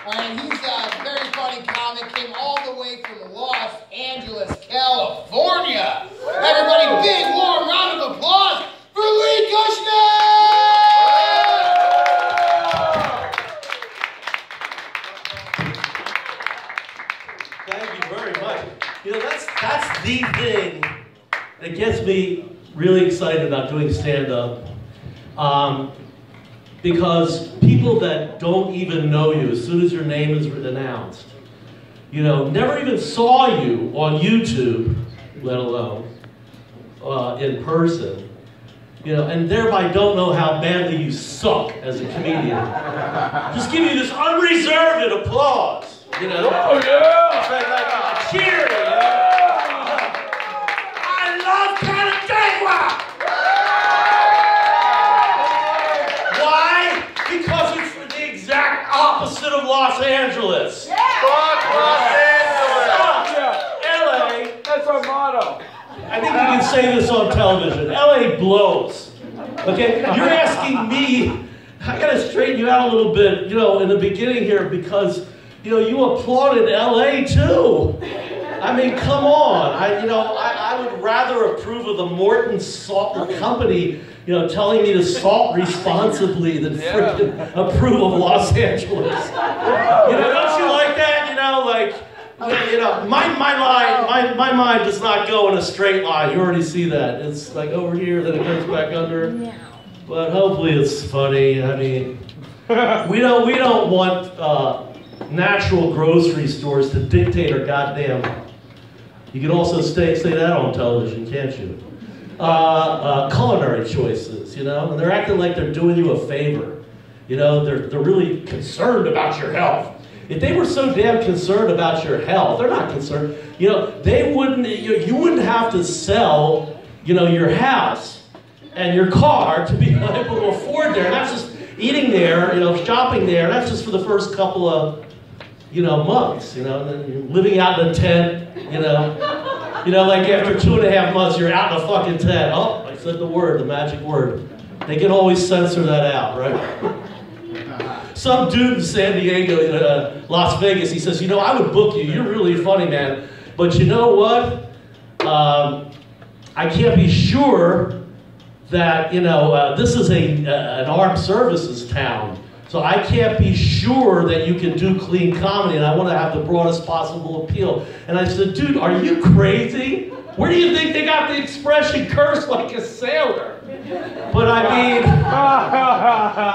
And he's a very funny comic, came all the way from Los Angeles, California. Everybody, big warm round of applause for Lee Kushner! Thank you very much. You know, that's the thing that gets me really excited about doing stand-up. Because people that don't even know you, as soon as your name is announced, you know, never even saw you on YouTube, let alone in person, you know, and thereby don't know how badly you suck as a comedian. Just give you this unreserved applause, you know. Oh yeah! It's like cheering, you know? I love Canandaigua! Why? Because it's the exact opposite of Los Angeles. Yeah. Fuck Los Angeles! Yeah. LA. That's our motto. I think we can say this on television. LA blows. Okay? You're asking me, I gotta straighten you out a little bit, you know, in the beginning here, because, you know, you applauded LA too. I mean, come on. I would rather approve of the Morton Salt Company, you know, telling me to salt responsibly than freaking approve of Los Angeles. You know, don't you like that? You know, like, you know, my mind does not go in a straight line. You already see that. It's like over here, then it goes back under. But hopefully it's funny. I mean, we don't want natural grocery stores to dictate our goddamn. You can also say that on television, can't you? Culinary choices, you know, and they're acting like they're doing you a favor. You know, they're really concerned about your health. If they were so damn concerned about your health, they're not concerned. You know, they wouldn't. You wouldn't have to sell, you know, your house and your car to be able to afford there. That's just eating there, you know, shopping there. That's just for the first couple of, you know, months. You know, and then you're living out in a tent. You know, like after 2.5 months, you're out in a fucking tent. Oh, I said the word, the magic word. They can always censor that out, right? Some dude in San Diego, Las Vegas, he says, you know, I would book you. You're really funny, man. But you know what? I can't be sure that, you know, this is an armed services town. So I can't be sure that you can do clean comedy, and I want to have the broadest possible appeal. And I said, dude, are you crazy? Where do you think they got the expression curse like a sailor? But I mean,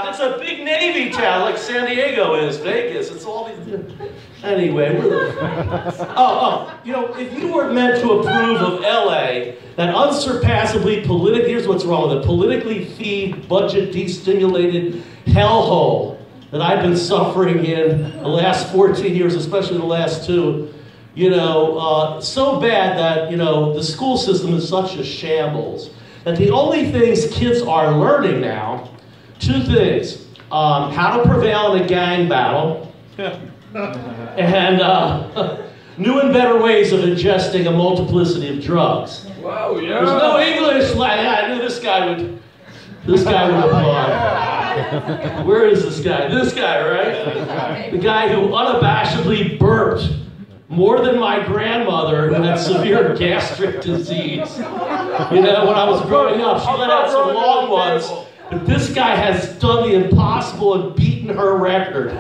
it's a big Navy town like San Diego is, Vegas. It's all these. Anyway, you know, if you were meant to approve of LA, that unsurpassably here's what's wrong with it, politically themed, budget destimulated hellhole that I've been suffering in the last 14 years, especially the last 2. You know, so bad that, you know, the school system is such a shambles that the only things kids are learning now, 2 things, how to prevail in a gang battle, and new and better ways of ingesting a multiplicity of drugs. Wow, yeah. There's no English like I knew this guy would apply. Where is this guy? This guy, right? The guy who unabashedly burped more than my grandmother who had severe gastric disease. You know, when I was growing up, she let out some long ones, but this guy has done the impossible and beaten her record.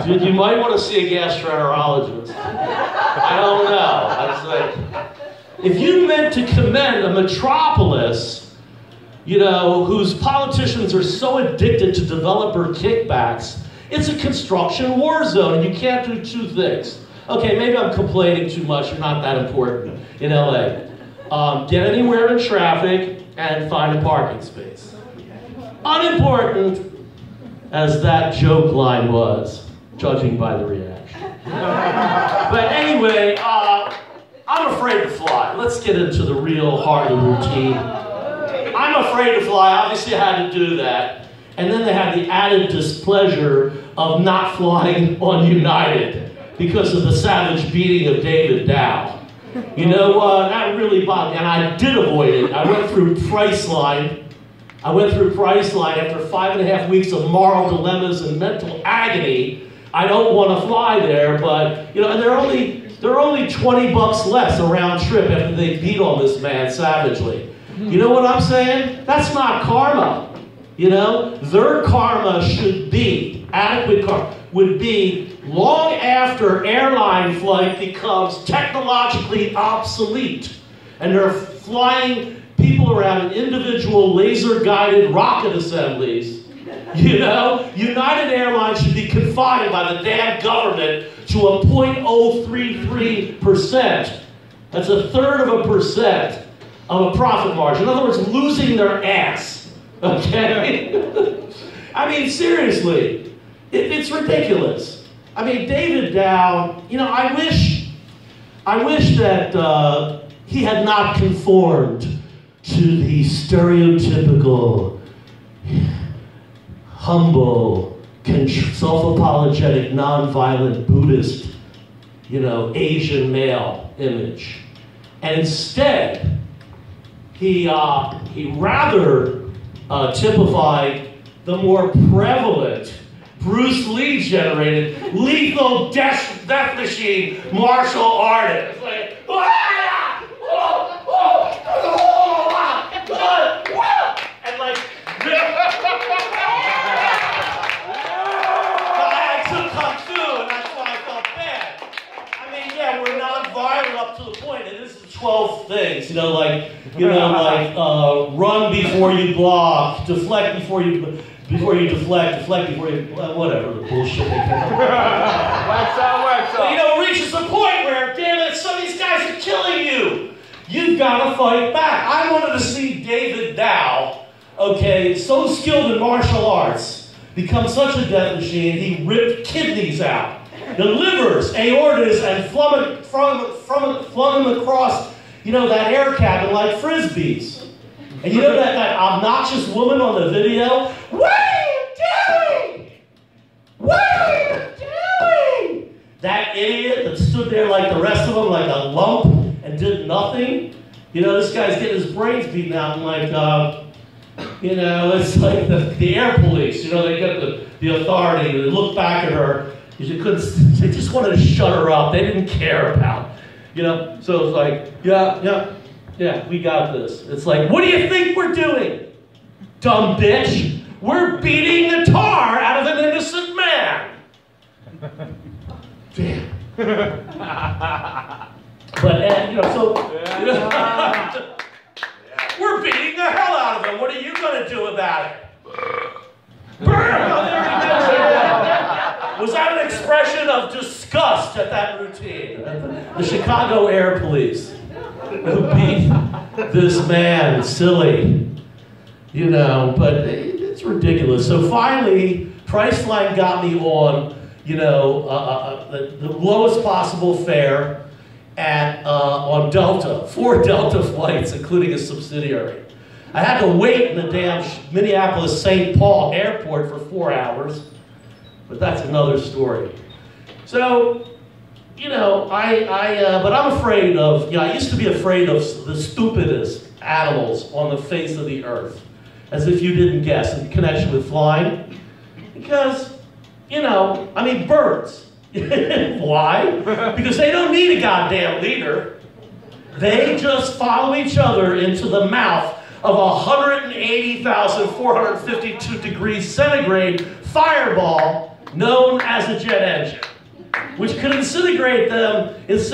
Dude, you might want to see a gastroenterologist. I don't know. I was like, if you meant to commend a metropolis, you know, whose politicians are so addicted to developer kickbacks, it's a construction war zone, and you can't do 2 things. Okay, maybe I'm complaining too much. You're not that important in LA. Get anywhere in traffic and find a parking space. Unimportant as that joke line was, judging by the reaction. But anyway, I'm afraid to fly. Let's get into the real heart of the routine. I'm afraid to fly. Obviously, I had to do that. And then they had the added displeasure of not flying on United because of the savage beating of David Dow. You know, that really bothered me, and I did avoid it. I went through Priceline. After 5.5 weeks of moral dilemmas and mental agony. I don't want to fly there, but, you know, and they're only $20 less a round trip after they beat on this man savagely. You know what I'm saying? That's not karma. You know, their karma should be, adequate karma, would be long after airline flight becomes technologically obsolete and they're flying people around in individual laser-guided rocket assemblies. You know, United Airlines should be confined by the damn government to a 0.033%. That's 1/3% of a profit margin. In other words, losing their ass. Okay? I mean, seriously, it's ridiculous. I mean, David Dow, you know, I wish that he had not conformed to the stereotypical humble, self-apologetic, non-violent Buddhist, you know, Asian male image. And instead, he rather typified the more prevalent, Bruce Lee-generated, lethal death machine martial artist. Like, and like, I took Kung Fu, and that's why I felt bad. I mean, yeah, we're non-violent up to the point, and this is 12 things, you know, like run before you block, deflect before you deflect before you, whatever the bullshit they came up with. Wax on. But, you know, it reaches a point where, damn it, some of these guys are killing you. You've got to fight back. I wanted to see David Dow, okay, so skilled in martial arts, become such a death machine, he ripped kidneys out, the livers, aortas, and flung them across, you know, that air cabin like Frisbees. And you know that obnoxious woman on the video? What are you doing? What are you doing? That idiot that stood there like the rest of them, like a lump, and did nothing. You know, this guy's getting his brains beaten out, and like, you know, it's like the air police. You know, they get the authority. They look back at her. They just wanted to shut her up. They didn't care about, you know. So it's like, yeah, we got this. It's like, what do you think we're doing, dumb bitch? We're beating the tar out of an innocent man. Damn. But, you know, so, you know, we're beating the hell out of him. What are you going to do about it? Burn! Was that an expression of disgust at that routine? The Chicago Air Police, who beat this man silly, you know, but it's ridiculous. So finally, Priceline got me on, you know, the lowest possible fare on Delta, 4 Delta flights, including a subsidiary. I had to wait in the damn Minneapolis-St. Paul airport for 4 hours, but that's another story. So, you know, but I'm afraid of, you know, I used to be afraid of the stupidest animals on the face of the earth, as if you didn't guess, in connection with flying. Because, you know, I mean, birds. Why? Because they don't need a goddamn leader. They just follow each other into the mouth of 180,452 degrees centigrade fireball known as a jet engine, which could incinerate them if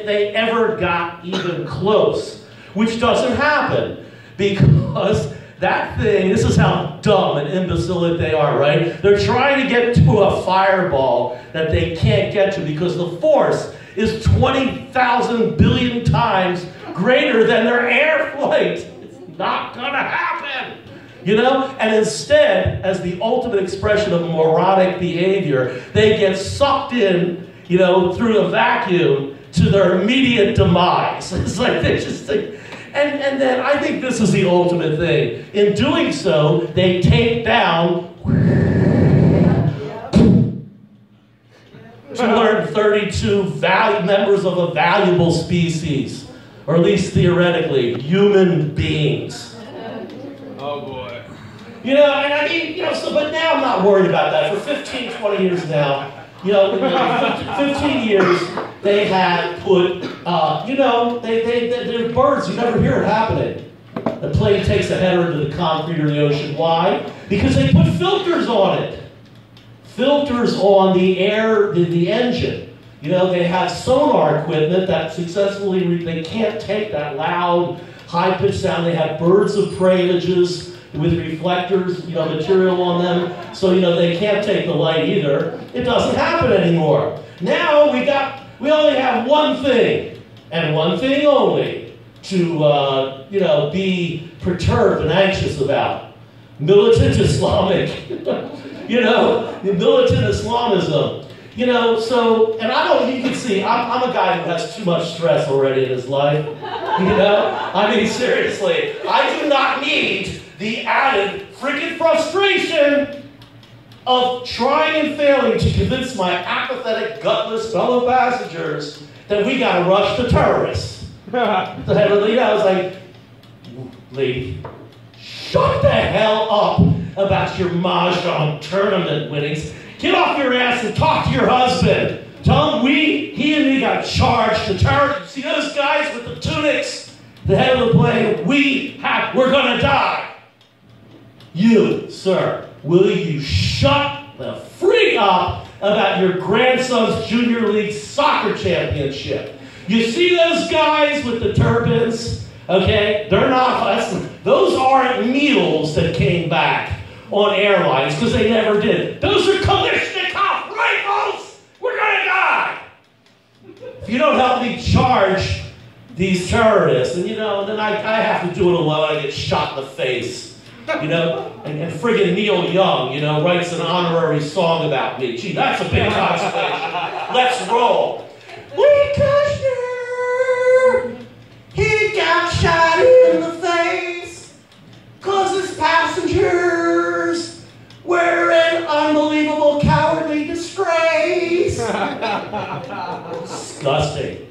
they ever got even close, which doesn't happen because that thing, this is how dumb and imbecile they are, right? They're trying to get to a fireball that they can't get to because the force is 20,000 billion times greater than their air flight. It's not gonna happen, you know? And instead, as the ultimate expression of moronic behavior, they get sucked in, you know, through a vacuum to their immediate demise. It's like they just think, and then I think this is the ultimate thing. In doing so, they take down 232 members of a valuable species, or at least theoretically, human beings. Oh boy. You know, and I mean, you know, so, but now I'm not worried about that. For 15, 20 years now, you know, 15 years, they have put, you know, they're birds. You never hear it happening. The plane takes a header into the concrete or the ocean. Why? Because they put filters on it. Filters on the air, the engine. You know, they have sonar equipment that successfully, they can't take that loud, high-pitched sound. They have birds of prey images with reflectors, you know, material on them. So, you know, they can't take the light either. It doesn't happen anymore. Now we only have one thing, and one thing only, to, you know, be perturbed and anxious about. Militant Islamic, you know, militant Islamism. You know, so, and I don't, you can see, I'm a guy who has too much stress already in his life. You know? I mean, seriously, I do not need the added freaking frustration of trying and failing to convince my apathetic, gutless fellow passengers that we gotta rush the terrorists. The head of the, you know, I was like, lady, shut the hell up about your mahjong tournament winnings. Get off your ass and talk to your husband. Tell him he and me got charged to terror. See those guys with the tunics, the head of the plane, we're gonna die. You, sir, will you shut the freak up about your grandson's junior league soccer championship? You see those guys with the turbans? Okay, they're not, those aren't meals that came back on Airlines, because they never did. Those are Kalashnikov rifles! We're gonna die! If you don't help me charge these terrorists, and you know, then I have to do it alone, I get shot in the face. You know, and friggin' Neil Young, you know, writes an honorary song about me. Gee, that's a big consolation. Let's roll. Lee Kushner, he got shot in the face, 'cause his passengers were an unbelievable cowardly disgrace. Disgusting.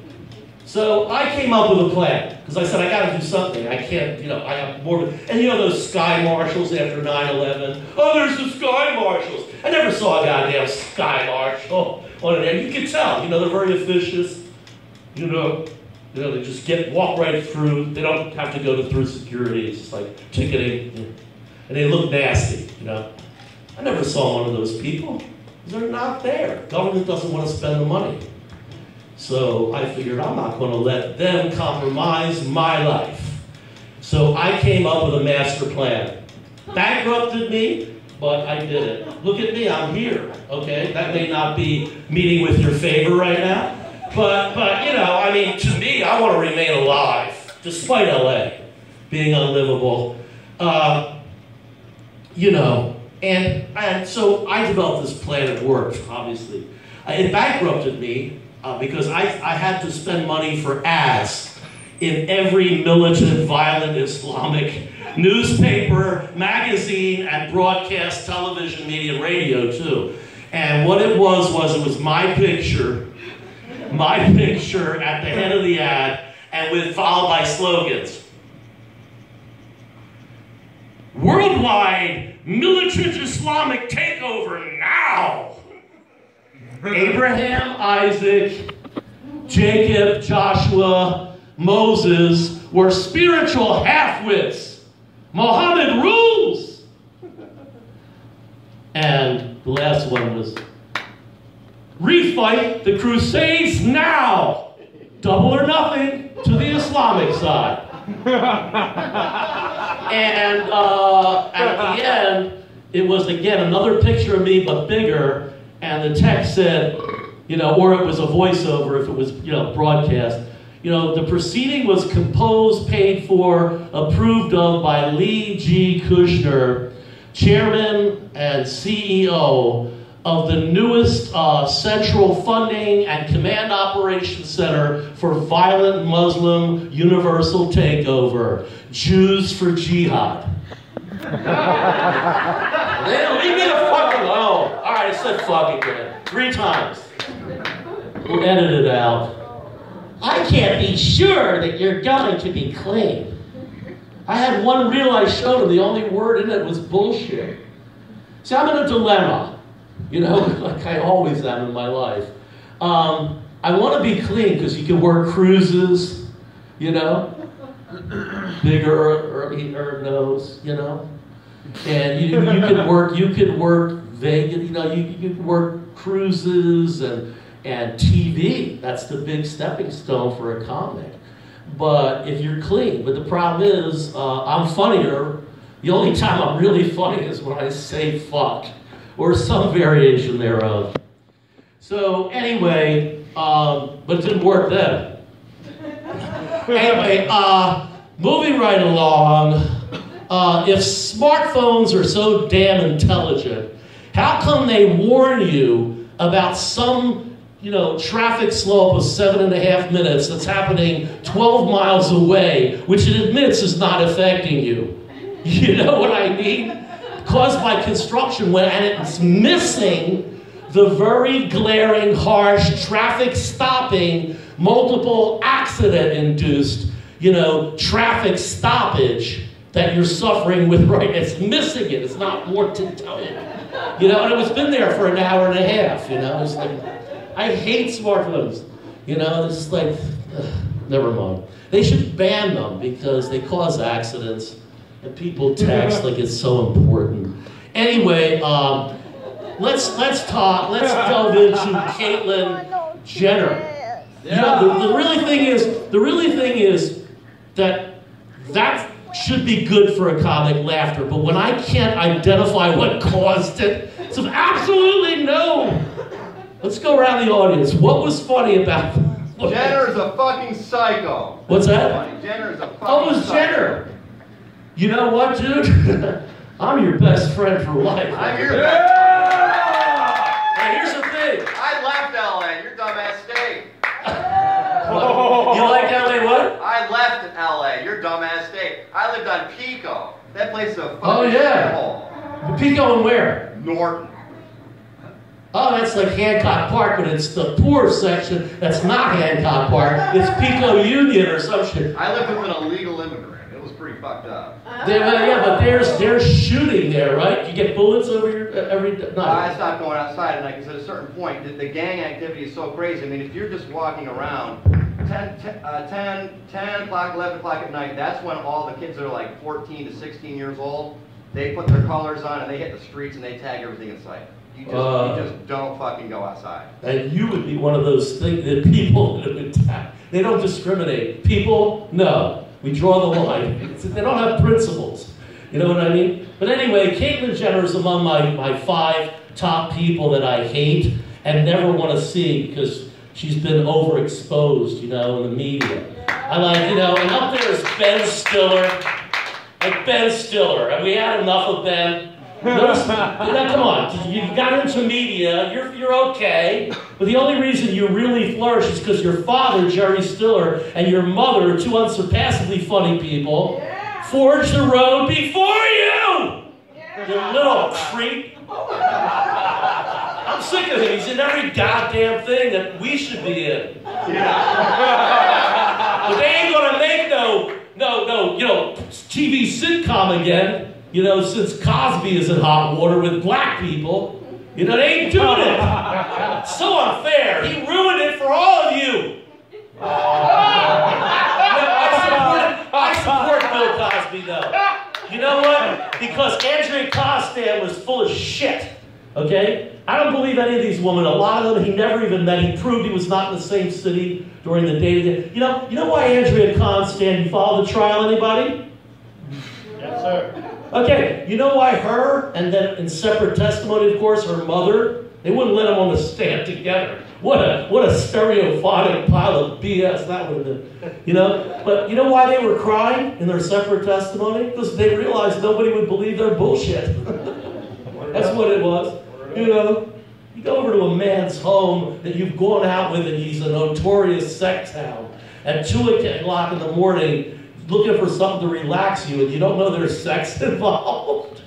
So I came up with a plan, because I said, I gotta do something. I can't, you know, I have more, and you know those sky marshals after 9/11? Oh, there's the sky marshals. I never saw a goddamn sky marshal on there. You can tell, you know, they're very officious. You know, they just walk right through. They don't have to go through security. It's just like ticketing. And they look nasty, you know. I never saw one of those people. They're not there. Government doesn't want to spend the money. So I figured I'm not going to let them compromise my life. So I came up with a master plan. Bankrupted me, but I did it. Look at me, I'm here, okay? That may not be meeting with your favor right now. But you know, I mean, to me, I want to remain alive, despite LA being unlivable. You know, and so I developed this plan. It worked, obviously. It bankrupted me because I had to spend money for ads in every militant, violent Islamic newspaper, magazine, and broadcast television, media, and radio, too. And what it was my picture at the head of the ad, and followed by slogans. Worldwide militant Islamic takeover now. Abraham, Isaac, Jacob, Joshua, Moses were spiritual half-wits. Muhammad rules. And the last one was, refight the Crusades now. Double or nothing to the Islamic side. And at the end, it was again another picture of me, but bigger. And the text said, you know, or it was a voiceover if it was, you know, broadcast. You know, the proceeding was composed, paid for, approved of by Lee G. Kushner, Chairman and CEO of the newest Central Funding and Command Operations Center for Violent Muslim Universal Takeover, Jews for Jihad. Leave me the fuck alone. All right, I said fuck again. 3 times. We'll edit it out. I can't be sure that you're going to be clean. I had one reel I showed him, the only word in it was bullshit. See, I'm in a dilemma, you know, like I always am in my life. I want to be clean because you can work cruises, you know, bigger or nose, you know, and you could work Vegas, you know, you could work cruises and TV. That's the big stepping stone for a comic. But if you're clean, but the problem is, I'm funnier. The only time I'm really funny is when I say fuck or some variation thereof. So anyway, but it didn't work then. Anyway, moving right along, if smartphones are so damn intelligent, how come they warn you about some, you know, traffic slope of 7.5 minutes that's happening 12 miles away, which it admits is not affecting you? You know what I mean? Caused by construction, and it's missing the very glaring, harsh, traffic-stopping, multiple accident-induced, you know, traffic stoppage that you're suffering with right. It's missing it. It's not more to tell you. You know, and it's been there for an hour and a half, you know. It's like, I hate smartphones. You know, it's just like, never mind. They should ban them because they cause accidents and people text like it's so important. Anyway, let's delve into Caitlyn Jenner. You know, the really thing is that should be good for a comic, laughter, but when I can't identify what caused it, it's absolutely no. Let's go around the audience. What was funny about Jenner's a fucking psycho. What's that? Jenner's a fucking Oh, it was Jenner. You know what, dude? I'm your best friend for life. I'm your best friend. Hey, here's the thing. I left LA. Your dumbass stayed. You like LA what? I left LA. Your dumbass stayed. I lived on Pico. That place is a fucking Oh, yeah. shithole. Pico and where? Norton. Oh, that's like Hancock Park, but it's the poor section that's not Hancock Park. It's Pico Union or some shit. I lived with an illegal immigrant. It was pretty fucked up. Yeah, but there's shooting there, right? You get bullets over your every night. I stopped going outside at night because at a certain point, the gang activity is so crazy. I mean, if you're just walking around 10 o'clock, 11 o'clock at night, that's when all the kids that are like 14 to 16 years old, they put their colors on and they hit the streets and they tag everything in sight. You just don't fucking go outside. And you would be one of those things that people that would attack. They don't discriminate. People, no. We draw the line. They don't have principles. You know what I mean? But anyway, Caitlyn Jenner is among my 5 top people that I hate and never want to see because she's been overexposed, you know, in the media. I like, you know, and up there is Ben Stiller. Like Ben Stiller. Have we had enough of Ben? Notice, come on, you got into media, you're okay, but the only reason you really flourish is because your father, Jerry Stiller, and your mother, 2 unsurpassably funny people, forged the road before you! You little creep. I'm sick of him. He's in every goddamn thing that we should be in. But they ain't gonna make no, you know, TV sitcom again. You know, since Cosby is in hot water with black people, you know, they ain't doing it. It's so unfair. He ruined it for all of you. I support Bill Cosby, though. You know what? Because Andrea Costan was full of shit. Okay? I don't believe any of these women. A lot of them he never even met. He proved he was not in the same city during the day. You know why Andrea Costan, you follow the trial, anybody? Yes, sir. Okay, you know why her, and then in separate testimony, of course, her mother, they wouldn't let them on the stand together. What a stereophonic pile of BS that would have been, you know? But you know why they were crying in their separate testimony? Because they realized nobody would believe their bullshit. That's what it was. You know, you go over to a man's home that you've gone out with and he's a notorious sex hound. At 2 o'clock in the morning, looking for something to relax you and you don't know there's sex involved.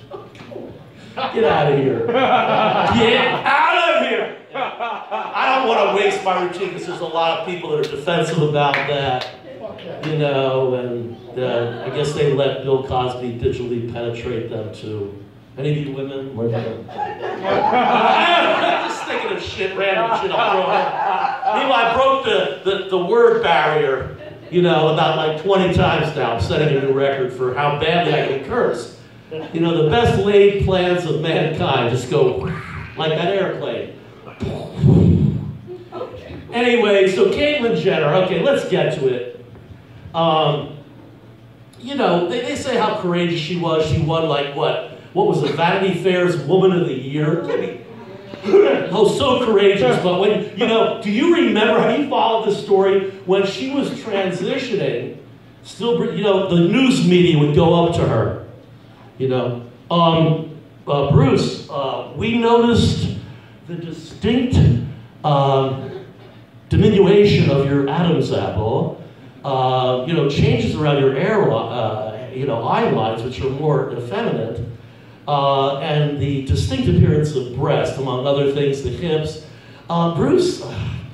Get out of here. Get out of here. I don't want to waste my routine because there's a lot of people that are defensive about that. You know, and I guess they let Bill Cosby digitally penetrate them too. Any of you women? I'm just thinking of shit, random shit I'm throwing out. Meanwhile, I broke the word barrier, you know, about like 20 times now. I'm setting a new record for how badly I can curse. You know, the best laid plans of mankind just go like that airplane. Anyway, so Caitlyn Jenner, okay, let's get to it. You know, they say how courageous she was. She won like what was it, Vanity Fair's Woman of the Year? Oh, so courageous. But when, you know, do you remember, have you followed this story? When she was transitioning, still, you know, the news media would go up to her. You know, Bruce, we noticed the distinct diminution of your Adam's apple. You know, changes around your you know, eye lines, which are more effeminate, and the distinct appearance of breast, among other things, the hips. Bruce,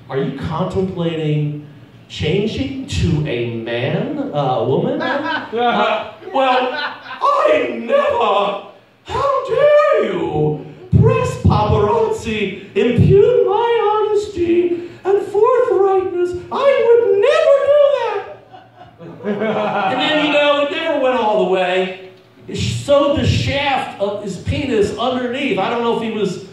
are you contemplating changing to a man, woman? Well, I never! How dare you! Press paparazzi impugn my honesty and forthrightness. I would never do that! And then, you know, it never went all the way. It sewed the shaft of his penis underneath. I don't know if he was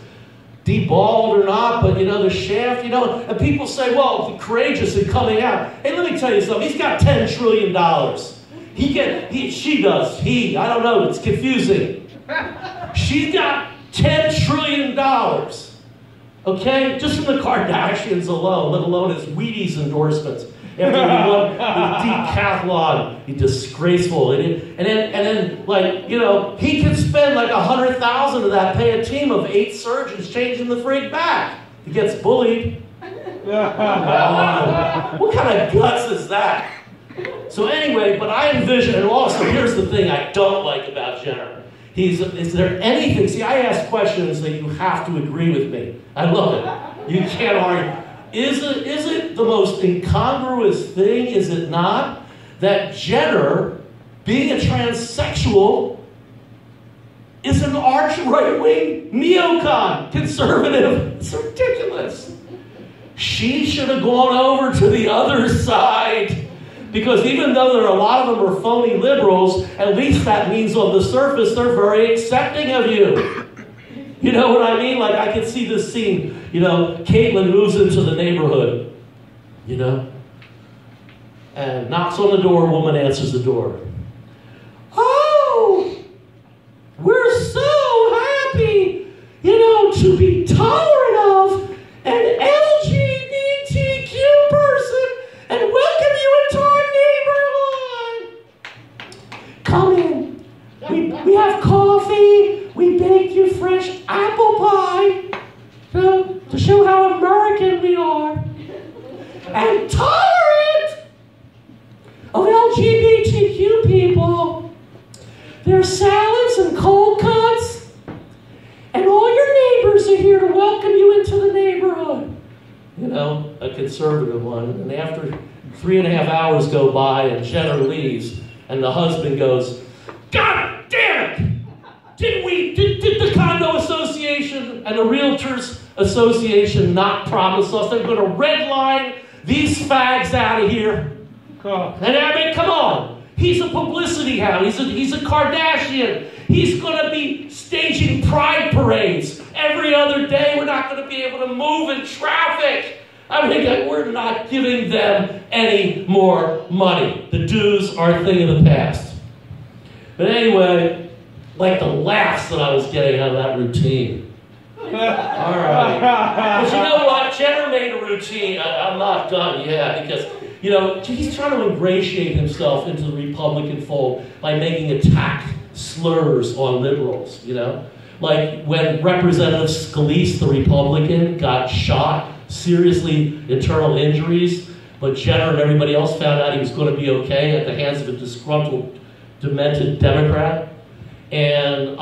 deballed or not, but, you know, the shaft, you know, and people say, well, courageous in coming out. Hey, let me tell you something. He's got $10 trillion. She does. I don't know. It's confusing. She's got $10 trillion. Okay? Just from the Kardashians alone, let alone his Wheaties endorsements. After he won the decathlon, he's disgraceful. And then, like, you know, he could spend like $100,000 of that, pay a team of 8 surgeons changing the freak back. He gets bullied. What kind of guts is that? So anyway, but I envision, and also here's the thing I don't like about Jenner. Is there anything, see, I ask questions that you have to agree with me. I love it. You can't argue. Is it the most incongruous thing, is it not, that Jenner, being a transsexual, is an arch right-wing neocon, conservative? It's ridiculous. She should have gone over to the other side. Because even though there are a lot of them are phony liberals, at least that means on the surface they're very accepting of you. You know what I mean? Like I could see this scene, you know, Caitlyn moves into the neighborhood, you know, and knocks on the door, woman answers the door. Oh, we're so happy, you know, to be tolerant of an LGBTQ person and welcome you into our neighborhood. Come in. We have coffee. We bake you fresh apple pie to show how American we are. And tolerant of LGBTQ people. There's salads and cold cuts. And all your neighbors are here to welcome you into the neighborhood. You know, a conservative one. And after 3.5 hours go by and Jenner leaves, and the husband goes, God damn it! Did the condo association and the realtors association not promise us they're going to redline these fags out of here? And I mean, come on. He's a publicity hound. He's a Kardashian. He's going to be staging pride parades every other day. We're not going to be able to move in traffic. I mean, we're not giving them any more money. The dues are a thing of the past. But anyway, like the laughs that I was getting out of that routine. All right. But you know what? Jenner made a routine. I'm not done yet because, you know, he's trying to ingratiate himself into the Republican fold by making attack slurs on liberals, you know? Like when Representative Scalise, the Republican, got shot, seriously internal injuries, but Jenner and everybody else found out he was going to be okay at the hands of a disgruntled, demented Democrat. And,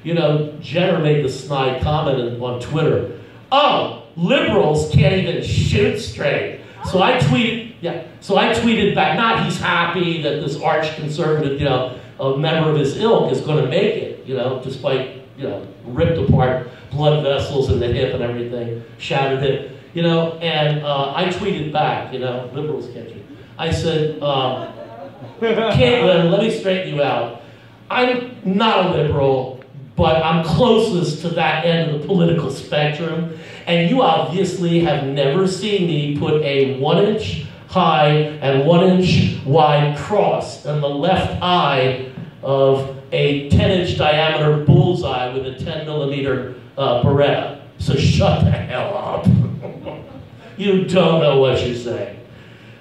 you know, Jenner made the snide comment on Twitter, oh, liberals can't even shoot straight. So I tweet Yeah. So I tweeted back, not he's happy that this arch conservative, you know, a member of his ilk is going to make it, you know, despite, you know, ripped apart blood vessels in the hip and everything, shattered hip, you know, and I tweeted back, you know, liberals can't tweet. I said, Caitlin, let me straighten you out. I'm not a liberal, but I'm closest to that end of the political spectrum, and you obviously have never seen me put a 1-inch high and 1-inch wide cross in the left eye of a 10-inch diameter bullseye with a 10mm Beretta. So shut the hell up. You don't know what you're saying.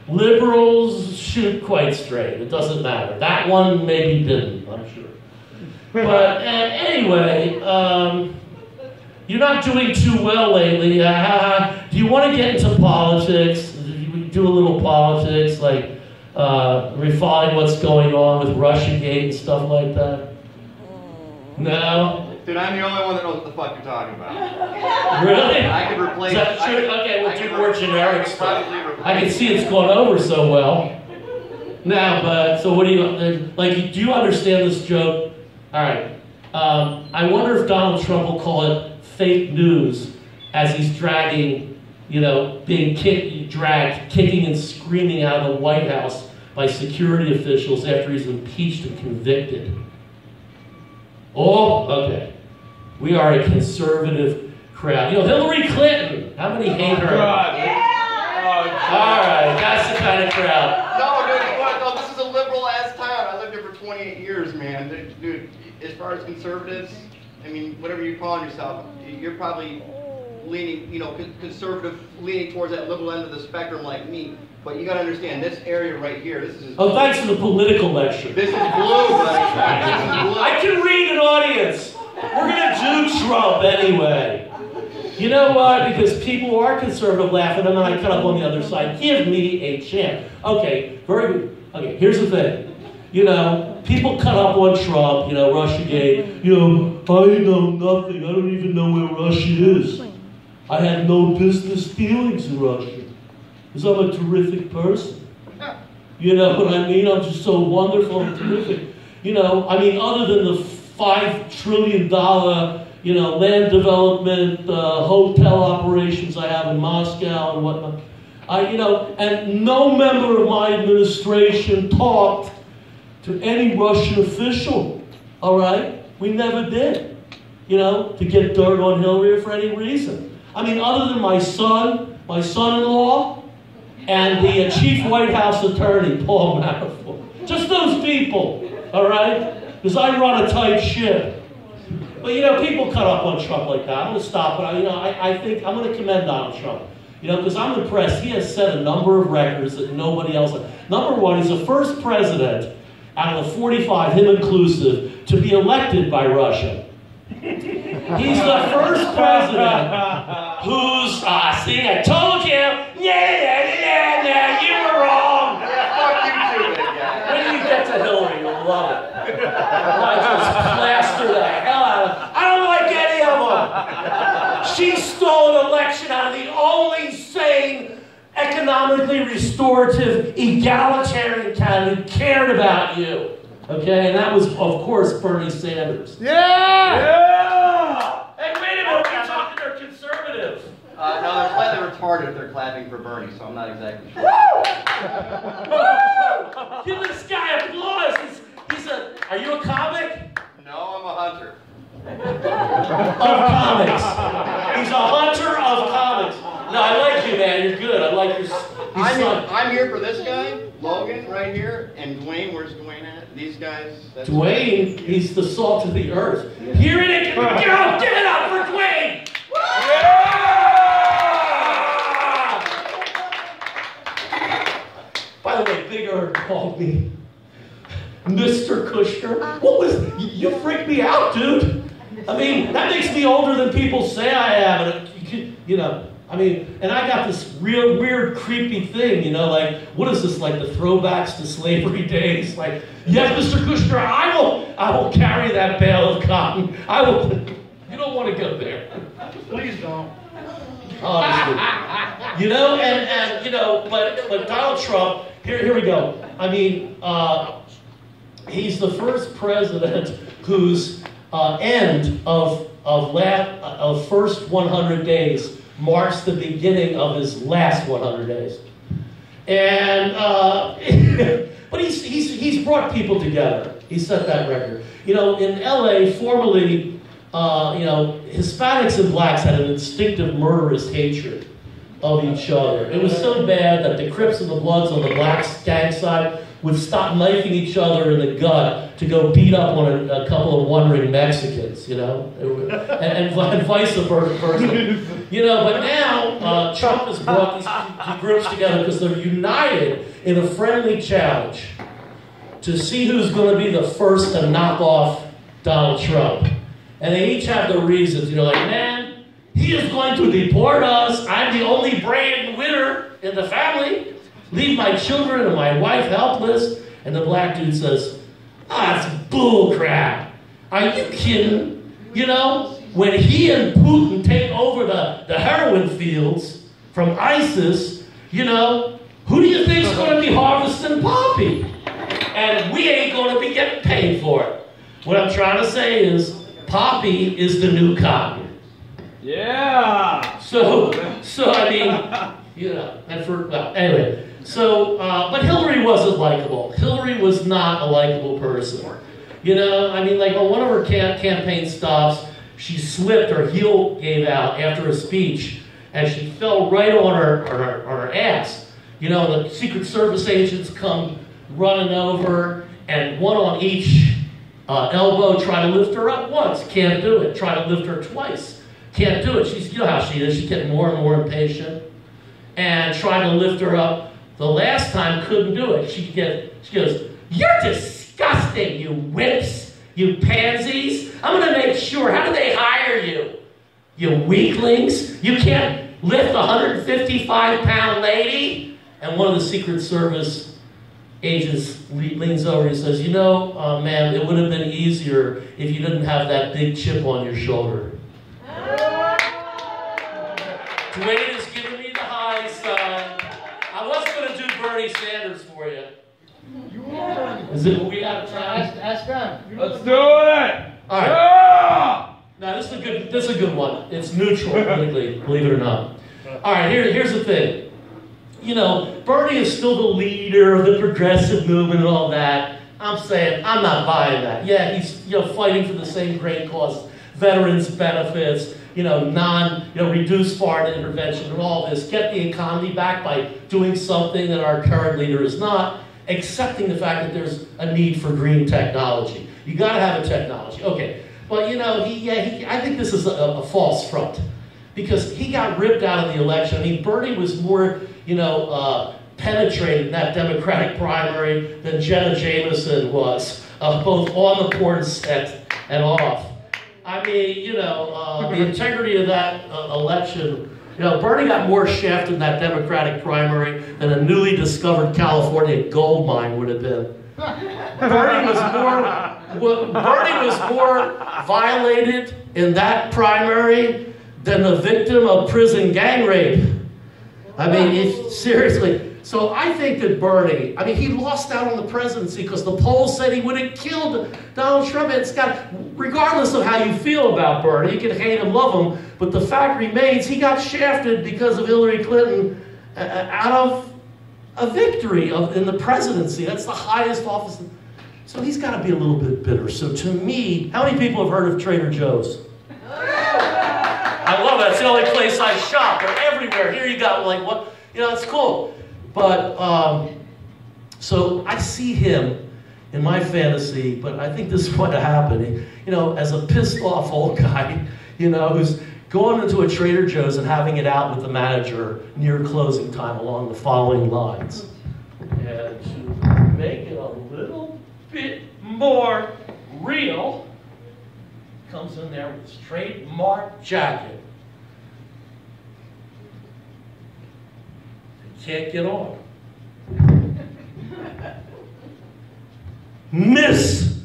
Liberals shoot quite straight. It doesn't matter. That one maybe didn't, I'm sure. But anyway, you're not doing too well lately. Do you want to get into politics? Do a little politics, like refine what's going on with Russiagate and stuff like that? No? Dude, I'm the only one that knows what the fuck you're talking about. Really? I could replace... Is that true? Okay, we'll do more generic stuff. I can see it's going over so well. Now, but, so what do you, like, do you understand this joke? All right. I wonder if Donald Trump will call it fake news as he's dragging, you know, being dragged, kicking and screaming out of the White House by security officials after he's impeached and convicted. Oh, okay. We are a conservative crowd. You know, Hillary Clinton. How many hate her? God. All right, that's the kind of crowd. No, dude, no, this is a liberal-ass town. I lived here for 28 years, man. Dude, as far as conservatives, I mean, whatever you're calling yourself, you're probably leaning, you know, conservative, leaning towards that liberal end of the spectrum like me. But you gotta understand, this area right here, this is... Oh, thanks for the political lecture. This is blue, buddy. This is blue. I can read an audience. We're gonna do Trump anyway. You know what? Because people who are conservative laugh at him, and I cut up on the other side. Give me a chance. Okay, very good. Okay, here's the thing. You know, people cut up on Trump, you know, Russiagate. You know, I know nothing. I don't even know where Russia is. I had no business dealings in Russia. Because I'm a terrific person. You know what I mean? I'm just so wonderful and terrific. You know, I mean, other than the $5 trillion, you know, land development, hotel operations I have in Moscow and whatnot. You know, and no member of my administration talked to any Russian official, all right? We never did, you know, to get dirt on Hillary or for any reason. I mean, other than my son-in-law, and the chief White House attorney, Paul Manafort. Just those people, all right? Because I run a tight ship. But, you know, people cut up on Trump like that. I'm going to stop, but, you know, I think I'm going to commend Donald Trump. You know, because I'm impressed. He has set a number of records that nobody else has. Number one, he's the first president out of the 45, him inclusive, to be elected by Russia. He's the first president who's, see, I told you, yeah, you were wrong. Yeah, fuck you too, big guy. When you get to Hillary, you'll love it. I just plaster the hell out of them. I don't like any of them. She stole an election out of the only sane, economically restorative, egalitarian candidate who cared about you. Okay, and that was, of course, Bernie Sanders. Yeah! Hey, wait a minute, we're talking they're conservative. No, they're slightly retarded if they're clapping for Bernie, so I'm not exactly sure. Woo! Give this guy applause. Are you a comic? No, I'm a hunter. Of comics. He's a hunter of comics. No, I like you, man. You're good. I like your son. I'm here for this guy, Logan, right here, and Dwayne. Where's Dwayne at? These guys. Dwayne, he's the salt of the earth. Yeah. Here it is. Go, give it up for Dwayne. Yeah! By the way, Big Earth called me Mr. Kushner. What was, you freaked me out, dude. I mean, that makes me older than people say I am. And you know, I mean, and I got this real weird, creepy thing, you know, like, what is this, like the throwbacks to slavery days? Like, yes, Mr. Kushner, I will carry that bale of cotton. I will, you don't want to go there. Please don't. Honestly. You know, and you know, but Donald Trump, here we go. I mean, he's the first president whose end of first 100 days marks the beginning of his last 100 days. And but he's brought people together. He set that record. You know, in LA, formerly, you know, Hispanics and blacks had an instinctive murderous hatred of each other. It was so bad that the Crips and the Bloods on the black gang side would stop knifing each other in the gut to go beat up on a couple of wandering Mexicans, you know, and vice versa. You know, but now Trump has brought these groups together because they're united in a friendly challenge to see who's going to be the first to knock off Donald Trump. And they each have the reasons, you know, like, man, he is going to deport us. I'm the only brand winner in the family. Leave my children and my wife helpless. And the black dude says, that's bull crap. Are you kidding? You know, when he and Putin take over the heroin fields from ISIS, you know, who do you think is going to be harvesting poppy? And we ain't going to be getting paid for it. What I'm trying to say is, poppy is the new cotton. Yeah. So I mean, you know, and well, anyway. So, but Hillary wasn't likable. Hillary was not a likable person. You know, I mean, like on one of her campaign stops, she slipped, her heel gave out after a speech, and she fell right on her ass. You know, the Secret Service agents come running over, and one on each elbow, try to lift her up once, can't do it. Try to lift her twice, can't do it. She's, you know how she is, she's getting more and more impatient. And trying to lift her up, the last time couldn't do it. She goes, you're disgusting, you whips, you pansies. I'm going to make sure, how do they hire you? You weaklings, you can't lift a 155-pound lady? And one of the Secret Service agents leans over and says, you know, ma'am, it would have been easier if you didn't have that big chip on your shoulder. Dwayne is giving me the high sign. I was going to do Bernie Sanders for you. Is it we out of time? Ask them. Let's do it. All right. Yeah! Now this is a good one. It's neutral politically, believe it or not. All right, here's the thing. You know, Bernie is still the leader of the progressive movement and all that. I'm saying I'm not buying that. Yeah, he's fighting for the same great cause, veterans benefits, reduce foreign intervention and all this. Get the economy back by doing something that our current leader is not, accepting the fact that there's a need for green technology. You got to have a technology. Okay, but I think this is a false front because he got ripped out of the election. I mean, Bernie was more, penetrated in that Democratic primary than Jenna Jameson was, both on the porn set and off. I mean, the integrity of that election, Bernie got more shafted in that Democratic primary than a newly discovered California gold mine would have been. Bernie was more violated in that primary than the victim of prison gang rape. I mean, seriously. So I think that Bernie, he lost out on the presidency because the polls said he would have killed Donald Trump. Regardless of how you feel about Bernie, you can hate him, love him, but the fact remains he got shafted because of Hillary Clinton out of a victory in the presidency. That's the highest office. So he's got to be a little bit bitter. So to me, how many people have heard of Trader Joe's? I love that. It's the only place I shop. They're everywhere. Here you go. Like, what? It's cool. But, so I see him in my fantasy, but I think this is what happened. As a pissed off old guy, who's going into a Trader Joe's and having it out with the manager near closing time along the following lines. And to make it a little bit more real, comes in there with a trademark jacket. Can't get on. Miss,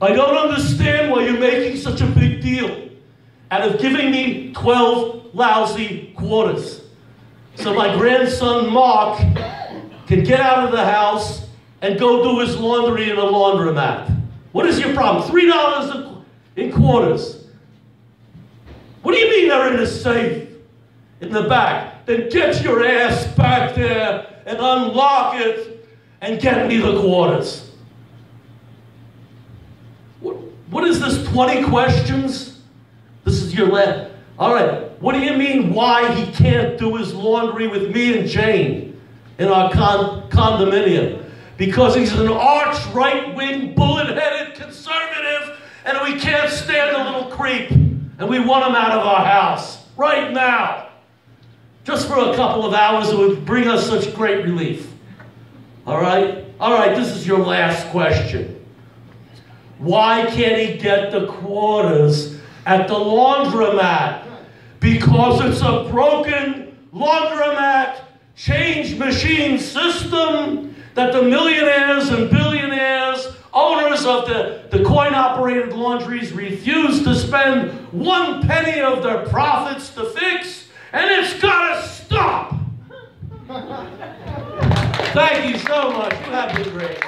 I don't understand why you're making such a big deal out of giving me $12 lousy quarters. So my grandson Mark can get out of the house and go do his laundry in a laundromat. What is your problem? $3 in quarters. What do you mean they're in the safe in the back? Then get your ass back there and unlock it and get me the quarters. What is this, 20 questions? This is your last. All right, what do you mean why he can't do his laundry with me and Jane in our condominium? Because he's an arch right-wing, bullet-headed conservative, and we can't stand a little creep, and we want him out of our house right now. Just for a couple of hours, it would bring us such great relief. All right? All right, this is your last question. Why can't he get the quarters at the laundromat? Because it's a broken laundromat change machine system that the millionaires and billionaires, owners of the coin-operated laundries, refuse to spend 1 penny of their profits to fix, and it's got to stop. Thank you so much. You have been great.